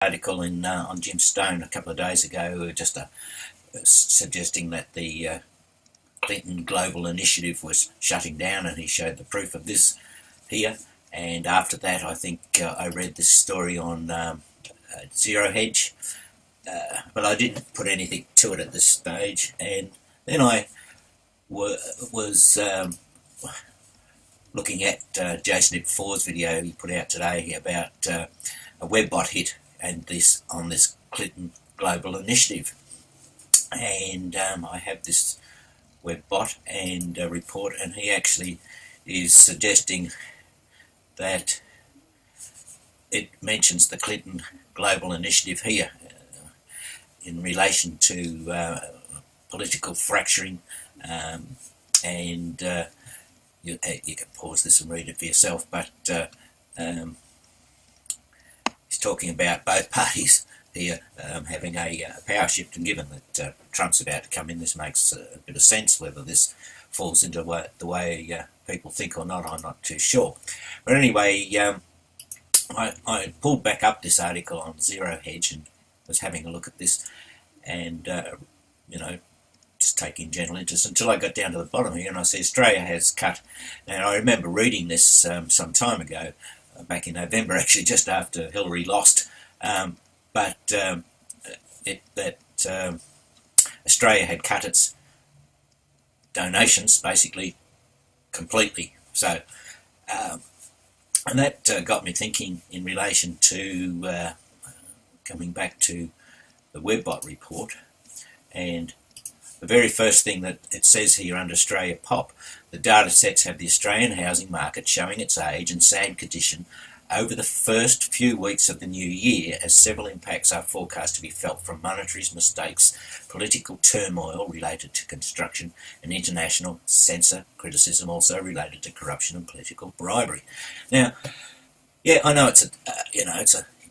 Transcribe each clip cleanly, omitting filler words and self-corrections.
Article on Jim Stone a couple of days ago, just suggesting that the Clinton Global Initiative was shutting down, and he showed the proof of this here. And after that, I think I read this story on Zero Hedge, but I didn't put anything to it at this stage. And then I was looking at Jason Ipfor's video he put out today about a webbot hit and this on this Clinton Global Initiative. And I have this webbot and report, and he actually is suggesting that it mentions the Clinton Global Initiative here in relation to political fracturing, and you can pause this and read it for yourself, but he's talking about both parties here having a power shift, and given that Trump's about to come in, this makes a bit of sense. Whether this falls into the way people think or not, I'm not too sure. But anyway, I pulled back up this article on Zero Hedge and was having a look at this, and just taking general interest until I got down to the bottom here, and I see Australia has cut. And I remember reading this some time ago, back in November, actually, just after Hillary lost. Australia had cut its donations basically completely. So, and that got me thinking in relation to coming back to the Webbot report, and the very first thing that it says here under Australia Pop, the data sets have the Australian housing market showing its age and sad condition over the first few weeks of the new year, as several impacts are forecast to be felt from monetary mistakes, political turmoil related to construction, and international censor criticism also related to corruption and political bribery. Now, yeah, I know it's you've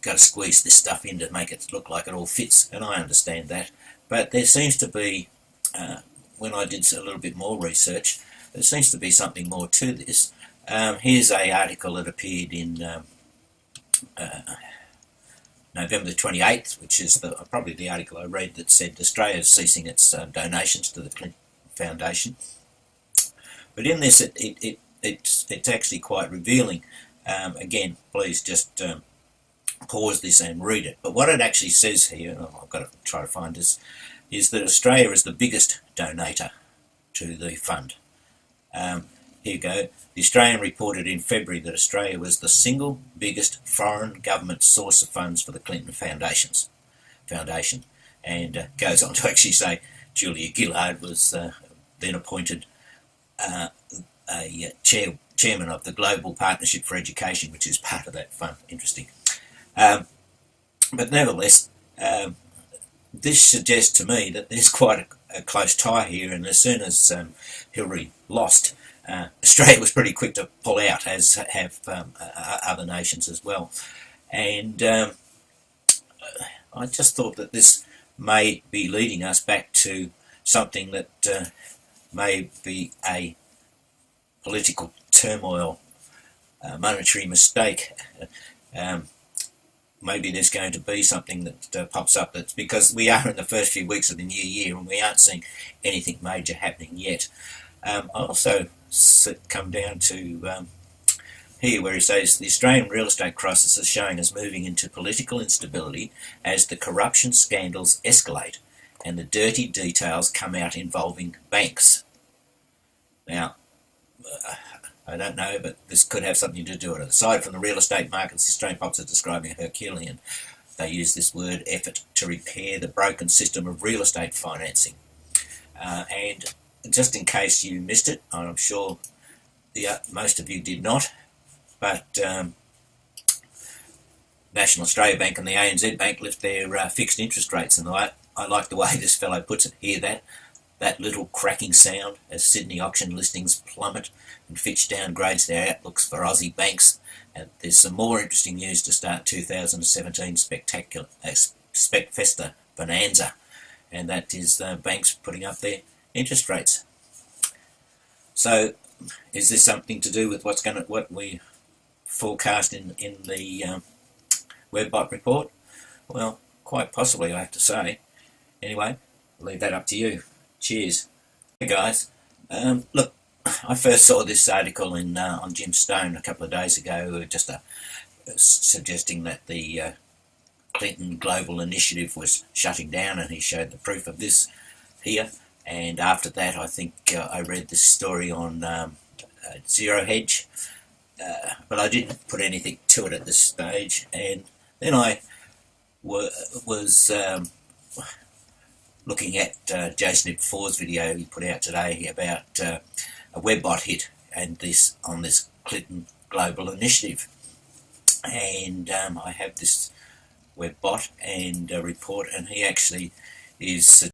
got to squeeze this stuff in to make it look like it all fits, and I understand that, but there seems to be, when I did a little bit more research, there seems to be something more to this. Here's an article that appeared in November the 28th, which is probably the article I read, that said Australia is ceasing its donations to the Clinton Foundation. But in this, it's actually quite revealing. Again, please just pause this and read it. But what it actually says here, and I've got to try to find this, is that Australia is the biggest donator to the fund. Here you go. The Australian reported in February that Australia was the single biggest foreign government source of funds for the Clinton Foundation, and goes on to actually say Julia Gillard was then appointed chairman of the Global Partnership for Education, which is part of that fund. Interesting. But nevertheless, this suggests to me that there's quite a close tie here, and as soon as Hillary lost, Australia was pretty quick to pull out, as have other nations as well. And I just thought that this may be leading us back to something that may be a political turmoil, monetary mistake. Maybe there's going to be something that pops up. That's because we are in the first few weeks of the new year and we aren't seeing anything major happening yet. I also come down to here where he says the Australian real estate crisis is showing us moving into political instability as the corruption scandals escalate and the dirty details come out involving banks. Now, I don't know, but this could have something to do with it. Aside from the real estate markets, the Australian Pops are describing a Herculean, they use this word, effort to repair the broken system of real estate financing. And just in case you missed it, I'm sure most of you did not, but National Australia Bank and the ANZ Bank lift their fixed interest rates, and I like the way this fellow puts it. Hear that little cracking sound as Sydney auction listings plummet and Fitch downgrades their outlooks for Aussie banks. And there's some more interesting news to start 2017 Specfesta bonanza, and that is banks putting up their interest rates. So, is this something to do with what we forecast in the Webbot report? Well, quite possibly, I have to say. Anyway, I'll leave that up to you. Cheers. Hey guys, look, I first saw this article on Jim Stone a couple of days ago, just suggesting that the Clinton Global Initiative was shutting down, and he showed the proof of this here. And after that, I think I read this story on Zero Hedge, but I didn't put anything to it at this stage. And then I was looking at Jason Ipfor's video he put out today about a webbot hit and this on this Clinton Global Initiative. And I have this webbot and a report, and he actually is